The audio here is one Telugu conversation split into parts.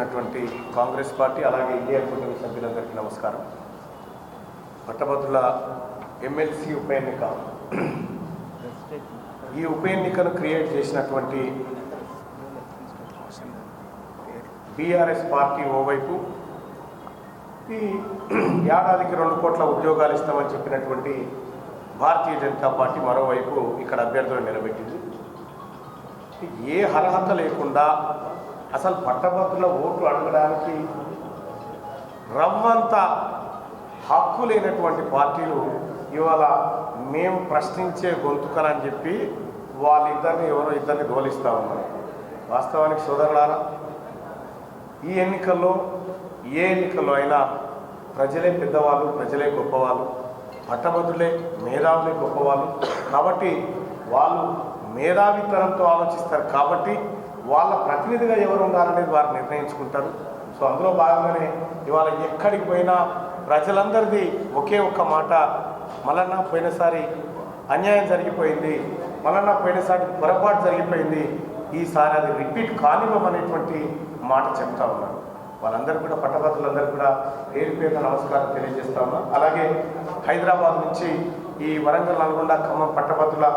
చేసినటువంటి కాంగ్రెస్ పార్టీ అలాగే ఇండియా కూటమి సభ్యులందరికీ నమస్కారం. పట్టభద్రుల ఎమ్మెల్సీ ఉప ఎన్నిక, ఈ ఉప ఎన్నికను క్రియేట్ చేసినటువంటి బీఆర్ఎస్ పార్టీ ఓవైపు ఈ ఏడాదికి 2 కోట్ల ఉద్యోగాలు ఇస్తామని చెప్పినటువంటి భారతీయ జనతా పార్టీ మరోవైపు ఇక్కడ అభ్యర్థులను నిలబెట్టింది. ఏ అర్హత లేకుండా అసలు పట్టభద్రుల ఓట్లు అడగడానికి రవ్వంత హక్కు లేనటువంటి పార్టీలు ఇవాళ మేము ప్రశ్నించే గొంతుకలని చెప్పి వాళ్ళిద్దరిని ఇద్దరిని గోలిస్తూ ఉన్నారు. వాస్తవానికి సోదరులారా, ఈ ఎన్నికల్లో ఏ ఎన్నికల్లో అయినా ప్రజలే పెద్దవాళ్ళు, ప్రజలే గొప్పవాళ్ళు, పట్టభద్రులే మేధావులే గొప్పవాళ్ళు. కాబట్టి వాళ్ళు మేధావితనంతో ఆలోచిస్తారు. కాబట్టి వాళ్ళ ప్రతినిధిగా ఎవరు ఉండాలనేది వారు నిర్ణయించుకుంటారు. సో అందులో భాగంగానే ఇవాళ ఎక్కడికి పోయినా ప్రజలందరిది ఒకే ఒక్క మాట, మళ్ళా పోయినసారి అన్యాయం జరిగిపోయింది, మళ్ళా పోయినసారి పొరపాటు జరిగిపోయింది, ఈసారి అది రిపీట్ కానివ్వమనేటువంటి మాట చెప్తా ఉన్నారు. వాళ్ళందరూ కూడా పట్టభద్రులందరూ కూడా పేరు పేరున నమస్కారం తెలియజేస్తా ఉన్నారు. అలాగే హైదరాబాద్ నుంచి ఈ వరంగల్, నల్గొండ, ఖమ్మం పట్టభద్రుల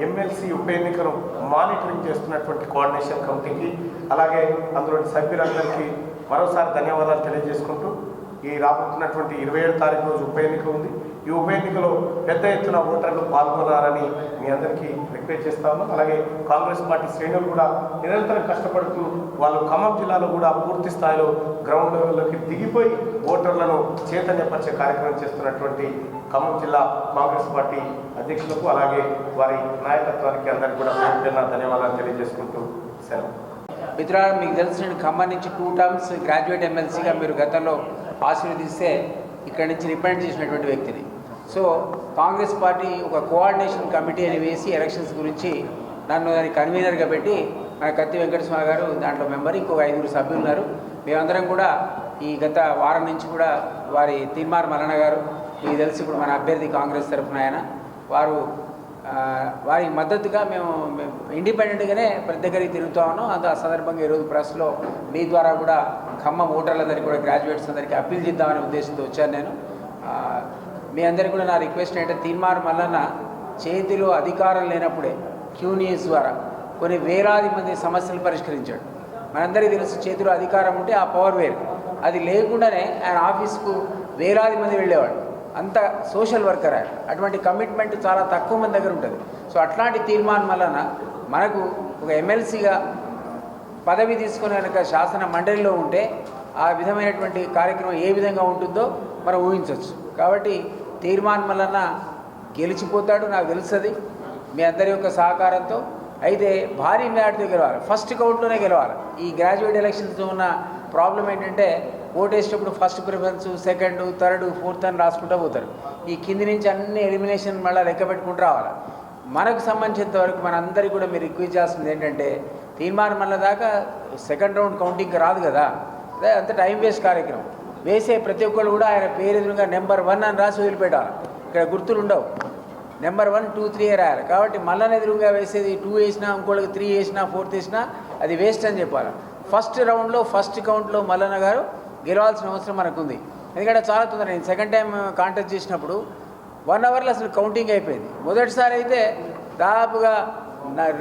ఎమ్మెల్సీ ఉప ఎన్నికను మానిటరింగ్ చేస్తున్నటువంటి కోఆర్డినేషన్ కమిటీకి అలాగే అందులోని సభ్యులందరికీ మరోసారి ధన్యవాదాలు తెలియజేసుకుంటూ, ఈ రాబోతున్నటువంటి 27 తారీఖు రోజు ఉప ఎన్నిక ఉంది. ఈ ఉప ఎన్నికలో పెద్ద ఎత్తున ఓటర్లు పాల్గొనాలని మీ అందరికీ రిక్వెస్ట్ చేస్తాము. అలాగే కాంగ్రెస్ పార్టీ శ్రేణులు కూడా నిరంతరం కష్టపడుతూ వాళ్ళు ఖమ్మం జిల్లాలో కూడా పూర్తి స్థాయిలో గ్రౌండ్ లెవెల్లోకి దిగిపోయి ఓటర్లను చైతన్యపరిచే కార్యక్రమం చేస్తున్నటువంటి ఖమ్మం జిల్లా కాంగ్రెస్ పార్టీ అధ్యక్షులకు అలాగే వారి నాయకత్వానికి అందరికీ కూడా ధన్యవాదాలు తెలియజేసుకుంటూ సెలవు. మిత్రులారా, మీకు తెలిసిన ఖమ్మం నుంచి 2 టర్మ్స్ గ్రాడ్యుయేట్ ఎమ్మెల్సీగా మీరు గతంలో ఆశీర్వదిస్తే ఇక్కడి నుంచి రిప్రజెంట్ చేసినటువంటి వ్యక్తిని. సో కాంగ్రెస్ పార్టీ ఒక కోఆర్డినేషన్ కమిటీ అని వేసి ఎలక్షన్స్ గురించి నన్ను దానికి కన్వీనర్గా పెట్టి మన కత్తి వెంకటస్వామి గారు దాంట్లో మెంబర్, ఇంకొక 5 సభ్యులు ఉన్నారు. మేమందరం కూడా ఈ గత వారం నుంచి కూడా వారి తీర్మార్ మల్లన్న గారు, మీకు తెలిసి ఇప్పుడు మన అభ్యర్థి కాంగ్రెస్ తరఫున ఆయన, వారి మద్దతుగా మేము ఇండిపెండెంట్గానే ప్రతి దగ్గరికి తిరుగుతూ ఉన్నాం. ఆ సందర్భంగా ఈరోజు ప్రెస్లో మీ ద్వారా కూడా ఖమ్మం ఓటర్లందరికీ కూడా గ్రాడ్యుయేట్స్ అందరికీ అప్పీల్ చేద్దామనే ఉద్దేశంతో వచ్చాను నేను. మీ అందరికీ కూడా నా రిక్వెస్ట్ ఏంటంటే, తీర్మార్ మల్లన్న చేతిలో అధికారం లేనప్పుడే క్యూనియస్ ద్వారా కొన్ని వేలాది మంది సమస్యలు పరిష్కరించాడు. మనందరికీ తెలుసు, చేతిలో అధికారం ఉంటే ఆ పవర్ వేరు, అది లేకుండానే ఆయన ఆఫీస్కు వేలాది మంది వెళ్ళేవాడు. అంత సోషల్ వర్కర్ ఆయన. అటువంటి కమిట్మెంట్ చాలా తక్కువ మంది దగ్గర ఉంటుంది. సో అట్లాంటి తీర్మానం వలన మనకు ఒక ఎమ్మెల్సీగా పదవి తీసుకుని కనుక శాసన మండలిలో ఉంటే ఆ విధమైనటువంటి కార్యక్రమం ఏ విధంగా ఉంటుందో మనం ఊహించవచ్చు. కాబట్టి తీర్మానం వలన గెలిచిపోతాడు, నాకు తెలుస్తుంది, మీ అందరి యొక్క సహకారంతో. అయితే భారీ మేరతో గెలవాలి, ఫస్ట్ కౌంట్లోనే గెలవాలి. ఈ గ్రాడ్యుయేట్ ఎలక్షన్స్లో ఉన్న ప్రాబ్లం ఏంటంటే, ఓటేసేటప్పుడు first preference, second, third, fourth అని రాసుకుంటూ పోతారు. ఈ కింది నుంచి అన్ని ఎలిమినేషన్ మళ్ళీ లెక్క పెట్టుకుంటూ రావాలి. మనకు సంబంధించినంత వరకు మనందరికీ కూడా మీరు రిక్వెస్ట్ చేస్తుంది ఏంటంటే, తీర్మానం మళ్ళీ దాకా సెకండ్ రౌండ్ కౌంటింగ్కి రాదు కదా, అదే అంత టైం వేస్ట్ కార్యక్రమం. వేసే ప్రతి ఒక్కళ్ళు కూడా ఆయన పేరు ఎదురుగా నెంబర్ 1 అని రాసి వదిలిపెట్టాలి. ఇక్కడ గుర్తులు ఉండవు, నెంబర్ 1, 2, 3 రాయాలి. కాబట్టి మళ్ళీ ఎదురుగా వేసేది 2 వేసినా, ఇంకోళ్ళకి 3 వేసినా, 4th వేసినా అది వేస్ట్ అని చెప్పాలి. ఫస్ట్ రౌండ్లో ఫస్ట్ కౌంట్లో మల్లన్న గారు గెలవాల్సిన అవసరం మనకుంది. ఎందుకంటే చాలా తొందర, నేను సెకండ్ టైం కాంటెస్ట్ చేసినప్పుడు 1 అవర్లో అసలు కౌంటింగ్ అయిపోయింది. మొదటిసారి అయితే దాదాపుగా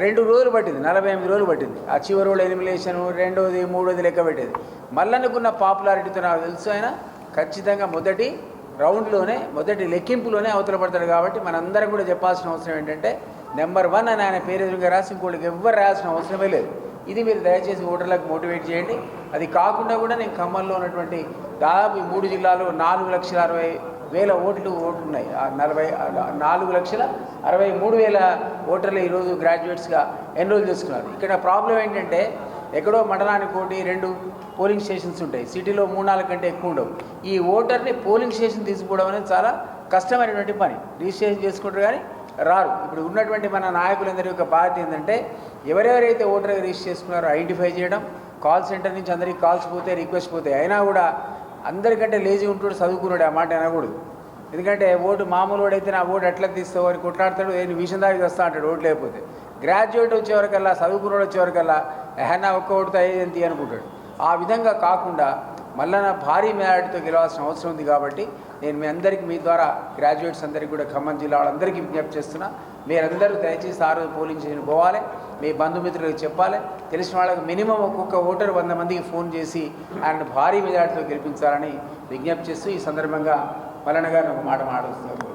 2 రోజులు పట్టింది, 48 రోజులు పట్టింది. ఆ చివరి రోజు ఎలిమినేషన్, రెండోది, మూడోది లెక్క పెట్టేది. మల్లన్నకున్న పాపులారిటీతో నాకు తెలుసు ఆయన ఖచ్చితంగా మొదటి రౌండ్లోనే, మొదటి లెక్కింపులోనే అవతల పడతాడు. కాబట్టి మనందరం కూడా చెప్పాల్సిన అవసరం ఏంటంటే, నెంబర్ 1 అని ఆయన పేరు ఎదురుగా రాసి ఇంకోటికి ఎవ్వరు రాయాల్సిన అవసరమే లేదు. ఇది మీరు దయచేసి ఓటర్లకు మోటివేట్ చేయండి. అది కాకుండా కూడా నేను ఖమ్మంలో ఉన్నటువంటి దాదాపు 3 జిల్లాలో 4,60,000 ఓట్లు ఉన్నాయి. 4,63,000 ఓటర్లు ఈరోజు గ్రాడ్యుయేట్స్గా ఎన్రోల్ చేసుకున్నారు. ఇక్కడ ప్రాబ్లం ఏంటంటే, ఎక్కడో మండలానికి 1-2 పోలింగ్ స్టేషన్స్ ఉంటాయి, సిటీలో 3-4 కంటే ఎక్కువ ఉండవు. ఈ ఓటర్ని పోలింగ్ స్టేషన్ తీసుకుపోవడం అనేది చాలా కష్టమైనటువంటి పని. రిజిస్ట్రేషన్ చేసుకుంటారు కానీ రారు. ఇప్పుడు ఉన్నటువంటి మన నాయకులందరి యొక్క బాధ్యత ఏంటంటే, ఎవరెవరైతే ఓటర్ రిజిస్టర్ చేసుకున్నారో ఐడెంటిఫై చేయడం, కాల్ సెంటర్ నుంచి అందరికీ కాల్స్ పోతే, రిక్వెస్ట్ పోతాయి. అయినా కూడా అందరికంటే లేజీ ఉంటాడు, చదువుకున్నాడు, ఆ మాట అనకూడదు. ఎందుకంటే ఓటు మామూలు వాడైతే నా ఓటు ఎట్లా తీస్తావు అని కొట్లాడతాడు, నేను విషయం దానికి వస్తా అంటాడు ఓట్లు లేకపోతే. గ్రాడ్యుయేట్ వచ్చేవరకల్లా, చదువుకున్నాడు వచ్చేవరకల్లా నా ఒక్క ఓటుతో అయ్యేది అనుకుంటాడు. ఆ విధంగా కాకుండా మల్లన్న భారీ మెజారిటీతో గెలవాల్సిన అవసరం ఉంది కాబట్టి నేను మీ అందరికీ మీ ద్వారా గ్రాడ్యుయేట్స్ అందరికీ కూడా ఖమ్మం జిల్లా వాళ్ళందరికీ విజ్ఞప్తి చేస్తున్నా. మీరందరూ దయచేసి ఆ రోజు పోలింగ్ స్టేషన్ పోవాలి, మీ బంధుమిత్రులకు చెప్పాలి, తెలిసిన వాళ్ళకి మినిమం ఒక్కొక్క ఓటర్ 100 మందికి ఫోన్ చేసి ఆయన భారీ మెజారిటీతో గెలిపించాలని విజ్ఞప్తి చేస్తూ ఈ సందర్భంగా మల్లన్న గారిని ఒక మాట మాట్లాడుతున్నారు.